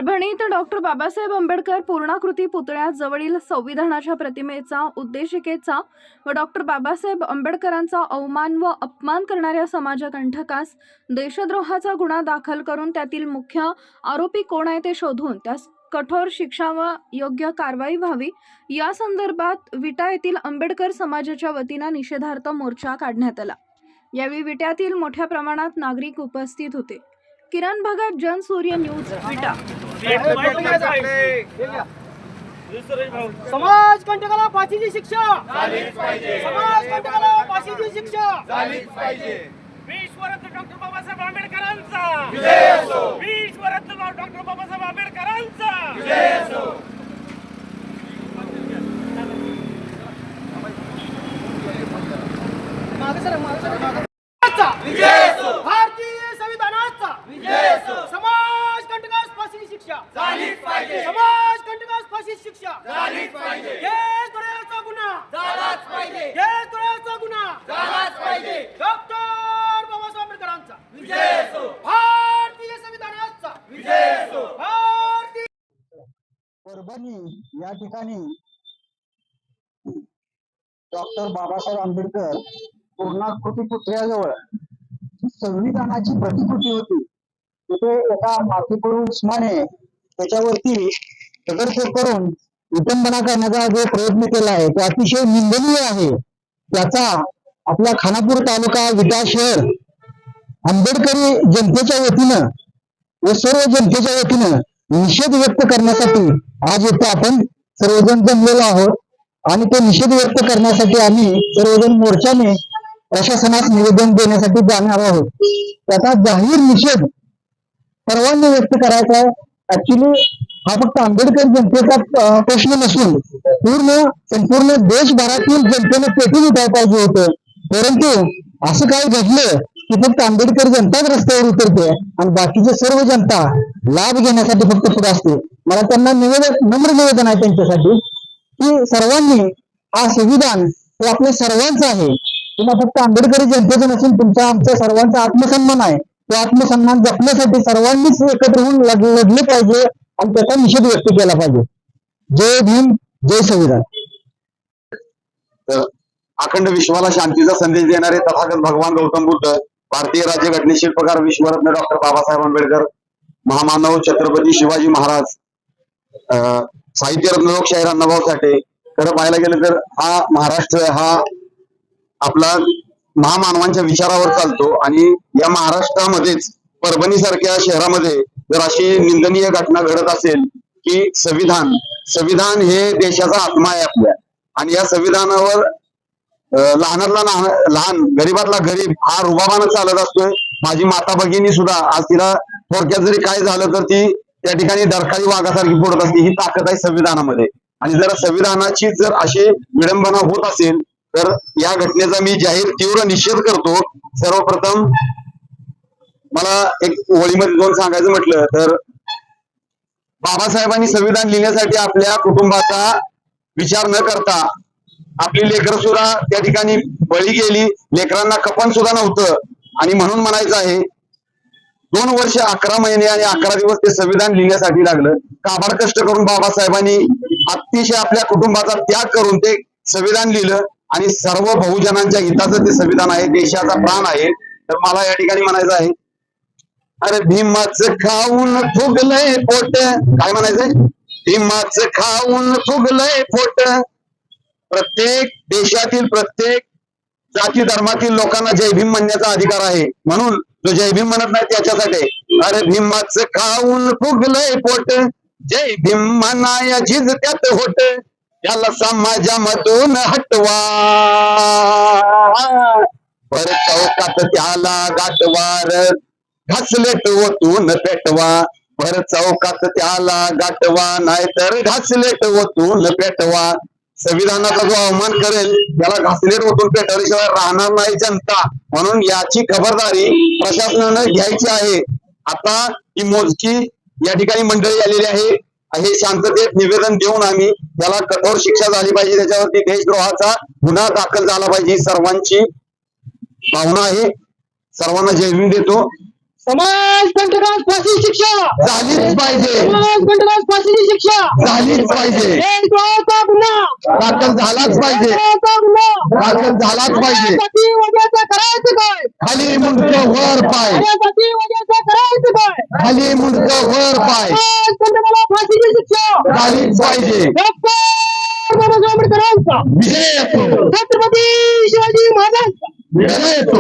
परभणीत डॉक्टर बाबासाहेब आंबेडकर पूर्णाकृती पुतळ्याजवळील संविधानाच्या प्रतिमेचा, उद्देशिकेचा व डॉक्टर बाबासाहेब आंबेडकरांचा अवमान व अपमान करणाऱ्या समाजकंटकास देशद्रोहाचा गुन्हा दाखल करून त्यातील मुख्य आरोपी कोण आहे ते शोधून त्यास कठोर शिक्षा व योग्य कारवाई व्हावी या संदर्भात विटा येथील आंबेडकर समाजाच्या वतीने निषेधार्थ मोर्चा काढण्यात आला। यावेळी विट्यातील मोठ्या प्रमाणात नागरिक उपस्थित होते। किरण भगत, जनसूर्य न्यूज, विटा। समाज कंटकाला फाशीची शिक्षा झालीच पाहिजे। समाज कंटकाला फाशीची शिक्षा झालीच पाहिजे। विश्वरत्न डॉक्टर बाबासाहेब आंबेडकरांचा विजय असो। विश्वरत्न डॉक्टर बाबासाहेब आंबेडकरांचा विजय असो। विजय असो। भारतीय संविधानाचा विजय असो। समाज कंटकास फाशीची शिक्षा झालीच पाहिजे। समाज कंटकास फाशीची शिक्षा झालीच पाहिजे। देशद्रोहाचा गुन्हा झालाच पाहिजे। देशद्रोहाचा गुन्हा झालाच पाहिजे। डॉक्टर बाबासाहेब आंबेडकरांचा विजय असो। भारतीय संविधानाचा विजय असो। भारतीय परभणी या ठिकाणी डॉक्टर बाबासाहेब आंबेडकर पूर्णाकृती पुतळ्याजवळ संविधानाची प्रतिकृती होती, तिथे एका मातीपुरुषाने त्याच्यावरती दगडफेक करून विटंबना करण्याचा जो प्रयत्न केला आहे तो अतिशय निंदनीय आहे। त्याचा आपला खानापूर तालुका, विटा शहर आंबेडकरी जनतेच्या वतीनं व सर्व जनतेच्या वतीनं निषेध व्यक्त करण्यासाठी आज इथे आपण सर्वजण जमलेलो आहोत आणि तो निषेध व्यक्त करण्यासाठी आम्ही सर्वजण मोर्चाने प्रशासनास निवेदन देण्यासाठी जाणार आहोत। त्याचा जाहीर निषेध सर्वांनी व्यक्त करायचा आहे। ऍक्च्युली हा फक्त आंबेडकर जनतेचा प्रश्न नसून संपूर्ण देशभरातील जनतेने पेटून उठायला पाहिजे होतं, परंतु असं काय घडलं की फक्त आंबेडकर जनताच रस्त्यावर उतरते आणि बाकीचे सर्व जनता लाभ घेण्यासाठी फक्त पुढे असते। मला त्यांना नम्र निवेदन आहे त्यांच्यासाठी की सर्वांनी हा संविधान हे आपल्या सर्वांचं आहे, तुला फक्त आंबेडकरी जनतेचं नसून तुमचा आमचा सर्वांचा आत्मसन्मान आहे। तो आत्मसन्मान जपण्यासाठी सर्वांनीच एकत्र होऊन लढले पाहिजे आणि त्याचा निषेध व्यक्त केला पाहिजे। जय भीम, जय संविधान। अखंड विश्वाला शांतीचा संदेश देणारे तथागत भगवान गौतम बुद्ध, भारतीय राज्यघटनेचे शिल्पकार विश्वरत्न डॉक्टर बाबासाहेब आंबेडकर, महामानव छत्रपती शिवाजी महाराज, साहित्यरत्न लोकशाहीर अण्णाभाऊ साठे। खरं पाहायला गेलं तर हा महाराष्ट्र हा आपला महामानवांच्या विचारावर चालतो आणि या महाराष्ट्रामध्येच परभणी सारख्या शहरामध्ये जर अशी निंदनीय घटना घडत असेल की संविधान हे देशाचा आत्मा आहे आपल्या, आणि या संविधानावर लहानातला लहान गरीबातला गरीब हा रुबाबानं चालत असतोय। माझी माता भगिनी सुद्धा आज तिला थोडक्यात जरी काय झालं तर ती त्या ठिकाणी दरकारी वाघासारखी पडत असते। ही ताकद आहे संविधानामध्ये, आणि जर संविधानाची जर अशी विडंबना होत असेल तर या घटनेचा मी जाहीर तीव्र निषेध करतो। सर्वप्रथम मला एक ओळीमध्ये दोन सांगायचं म्हटलं तर बाबासाहेबांनी संविधान लिहिण्यासाठी आपल्या कुटुंबाचा विचार न करता आपली लेकरं सुद्धा त्या ठिकाणी बळी गेली, लेकरांना कफन सुद्धा नव्हतं, आणि म्हणून म्हणायचं आहे 2 वर्ष 11 महिने आणि 11 दिवस ते संविधान लिहिण्यासाठी लागलं। काबाड कष्ट करून बाबासाहेबांनी अतिशय आपल्या कुटुंबाचा त्याग करून ते संविधान लिहिलं, आणि सर्व बहुजनांच्या हिताचं ते संविधान आहे, देशाचा प्राण आहे। तर मला या ठिकाणी म्हणायचं आहे, अरे भीमाचं खाऊन फुगलंय पोट, काय म्हणायचंय, भीमाचं खाऊन फुगलंय पोट। प्रत्येक देशातील प्रत्येक जाती धर्मातील लोकांना जय भीम म्हणण्याचा अधिकार आहे, म्हणून जो जय भीम म्हणत नाही त्याच्यासाठी अरे भीमाचं खाऊन फुगलंय पोट, जय भीम म्हणाया झिजत्यात होट, त्याला समाजामधून हटवा, भर चौकात त्याला गाठवार, घासलेट ओतून पेटवा, भर चौकात त्याला गाठवा, नाहीतर घासलेट ओतून पेटवा। संविधानाचा जो अवमान करेल त्याला घासलेट ओतून पेटवल्याशिवाय राहणार नाही जनता, म्हणून याची खबरदारी प्रशासनानं घ्यायची आहे। आता ही मोजकी या ठिकाणी मंडळी आलेली आहे, हे शांततेत निवेदन देऊन आम्ही त्याला कठोर शिक्षा झाली पाहिजे, त्याच्यावरती देशद्रोहाचा गुन्हा दाखल झाला पाहिजे, ही सर्वांची भावना आहे। सर्वांना जय भीम देतो। समाज कंटकास फाशी शिक्षा झालीच पाहिजे, समाज कंटकास फाशीची शिक्षा झालीच पाहिजे, देशद्रोहाचा गुन्हा दाखल झालाच पाहिजे, देशद्रोहाचा गुन्हा दाखल झालाच पाहिजे. यासाठी वजाचं करायचं काय खाली मुंडक वर पाय, यासाठी वजाचं करायचं काय खाली मुंडक वर पाय, समाज कंटकाला फाशीची शिक्षा झालीच पाहिजे. डॉक्टर बाबासाहेब आंबेडकरांचा विजय असो, छत्रपती शिवाजी महाराजांचा विजय असो,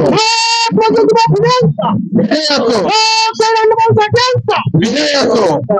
ज्योतिबा फुलेंचा विजय असो, साहेब अण्णाभाऊ साठेंचा विजय असो.